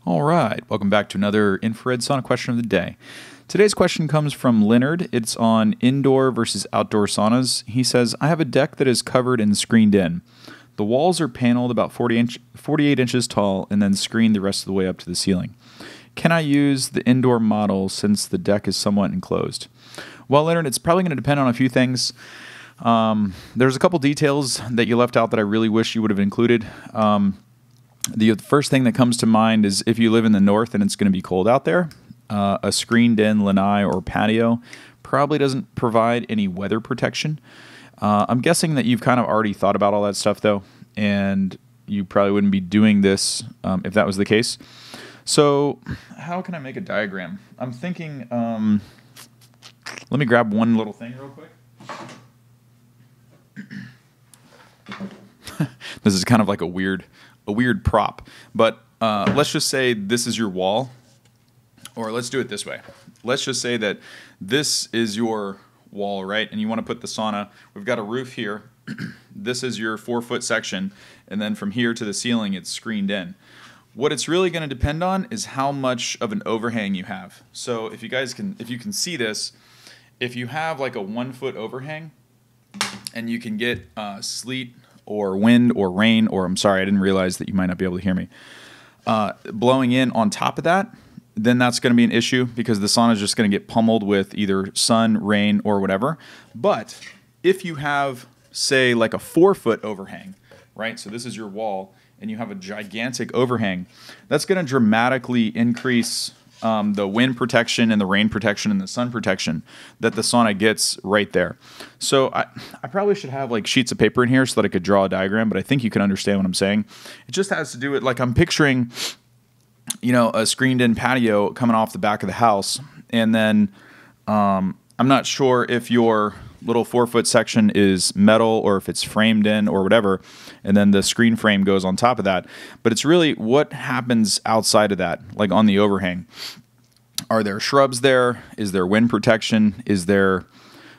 All right, welcome back to another infrared sauna question of the day. Today's question comes from Leonard. It's on indoor versus outdoor saunas. He says, I have a deck that is covered and screened in. The walls are paneled about 48 inches tall and then screened the rest of the way up to the ceiling. Can I use the indoor model since the deck is somewhat enclosed? Well, Leonard, it's probably going to depend on a few things. There's a couple details that you left out that I really wish you would have included. The first thing that comes to mind is if you live in the north and it's going to be cold out there, a screened-in lanai or patio probably doesn't provide any weather protection. I'm guessing that you've kind of already thought about all that stuff, though, and you probably wouldn't be doing this if that was the case. So how can I make a diagram? I'm thinking, let me grab one little thing real quick. This is kind of like a weird prop, but let's just say this is your wall, or let's do it this way. Let's just say that this is your wall, right? And you want to put the sauna. We've got a roof here. This is your 4-foot section, and then from here to the ceiling, it's screened in. What it's really going to depend on is how much of an overhang you have. So if you can see this, if you have like a 1-foot overhang, and you can get sleet or wind or rain, or I'm sorry, I didn't realize that you might not be able to hear me, blowing in on top of that, then that's going to be an issue because the sauna is just going to get pummeled with either sun, rain, or whatever. But if you have, say, like a 4-foot overhang, right? So this is your wall, and you have a gigantic overhang. That's going to dramatically increase the wind protection and the rain protection and the sun protection that the sauna gets right there. So I probably should have like sheets of paper in here so that I could draw a diagram, but I think you can understand what I'm saying. It just has to do with, like, I'm picturing, a screened-in patio coming off the back of the house, and then I'm not sure if your little 4-foot section is metal or if it's framed in or whatever, and then the screen frame goes on top of that. But it's really what happens outside of that, like on the overhang. Are there shrubs there? Is there wind protection? Is there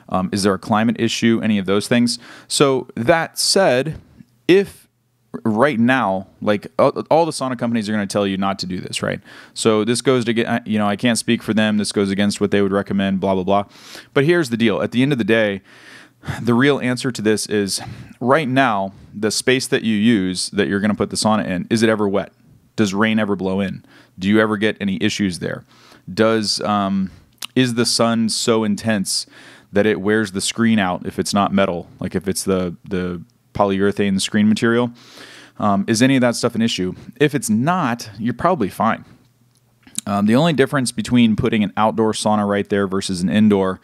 a climate issue? Any of those things? So that said, if right now, like all the sauna companies are going to tell you not to do this, right? So this goes to I can't speak for them. This goes against what they would recommend, blah, blah, blah. But here's the deal. At the end of the day, the real answer to this is right now, the space that you use that you're going to put the sauna in, is it ever wet? Does rain ever blow in? Do you ever get any issues there? Is the sun so intense that it wears the screen out if it's not metal, like if it's the polyurethane screen material? Is any of that stuff an issue? If it's not, you're probably fine. The only difference between putting an outdoor sauna right there versus an indoor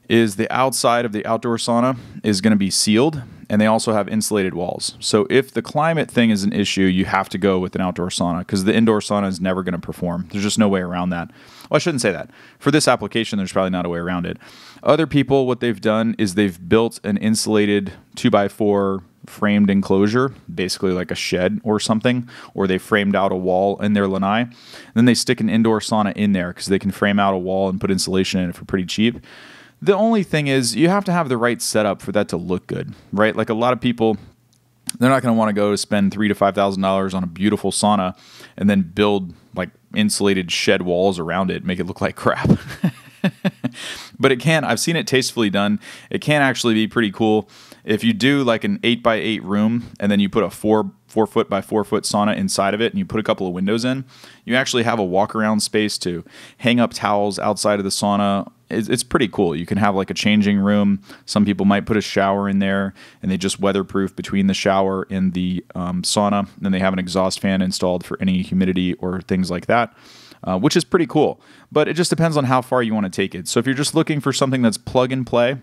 is the outside of the outdoor sauna is going to be sealed, and they also have insulated walls. So if the climate thing is an issue, you have to go with an outdoor sauna because the indoor sauna is never going to perform. There's just no way around that. Well, I shouldn't say that. For this application, there's probably not a way around it. Other people, what they've done is they've built an insulated 2x4 framed enclosure, basically like a shed or something, or they framed out a wall in their lanai. And then they stick an indoor sauna in there because they can frame out a wall and put insulation in it for pretty cheap. The only thing is you have to have the right setup for that to look good, right? Like a lot of people, they're not going to want to go to spend $3,000 to $5,000 on a beautiful sauna and then build like insulated shed walls around it, make it look like crap. But it can. I've seen it tastefully done. It can actually be pretty cool. If you do like an 8x8 room and then you put a 4-foot by 4-foot sauna inside of it and you put a couple of windows in, you actually have a walk around space to hang up towels outside of the sauna. It's pretty cool. You can have like a changing room. Some people might put a shower in there and they just weatherproof between the shower and the sauna. And then they have an exhaust fan installed for any humidity or things like that. Which is pretty cool. But it just depends on how far you want to take it. So if you're just looking for something that's plug and play,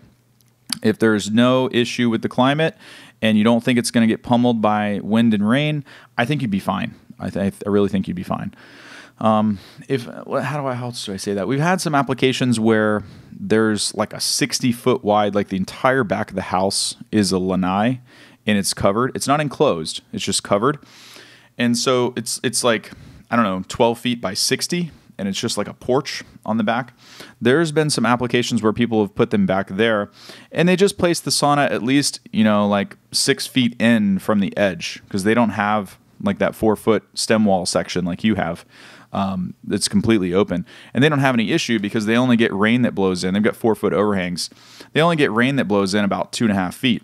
if there's no issue with the climate and you don't think it's going to get pummeled by wind and rain, I think you'd be fine. I really think you'd be fine. How else do I say that? We've had some applications where there's like a 60-foot wide, like the entire back of the house is a lanai and it's covered. It's not enclosed. It's just covered. And so it's like, I don't know, 12 feet by 60, and it's just like a porch on the back. There's been some applications where people have put them back there, and they just place the sauna at least, like 6 feet in from the edge, because they don't have like that 4-foot stem wall section like you have. It's completely open, and they don't have any issue because they only get rain that blows in. They've got 4-foot overhangs. They only get rain that blows in about 2.5 feet.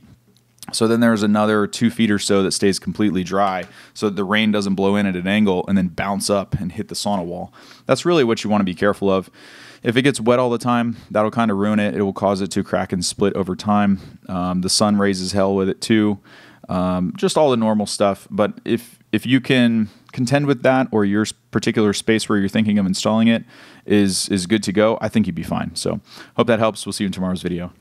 So then there's another 2 feet or so that stays completely dry, so that the rain doesn't blow in at an angle and then bounce up and hit the sauna wall. That's really what you want to be careful of. If it gets wet all the time, that'll kind of ruin it. It will cause it to crack and split over time. The sun raises hell with it too. Just all the normal stuff. But if you can contend with that, or your particular space where you're thinking of installing it is good to go, I think you'd be fine. So hope that helps. We'll see you in tomorrow's video.